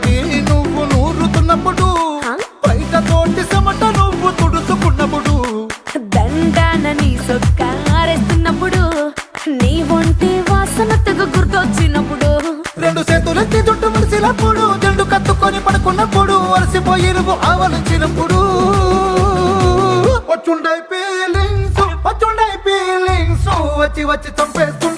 తోటి నువ్వు నూరుతున్నప్పుడు, బయట తోటి చెమట నువ్వు తుడుచుకున్నప్పుడు, దండాన నీ సొక్క ఆరేస్తున్నప్పుడు, నీ ఒంటి వాసన తెగ గుర్తొచ్చినప్పుడు, రెండు చేతులెత్తి జుట్టు ముడిచినప్పుడు, జండు కత్తుకొని పడుకున్నప్పుడు, అలసిపోయి నువ్వు ఆవలించినప్పుడు, వచ్చుండై ఫీలింగ్స్ వచ్చి వచ్చి చంపేస్తు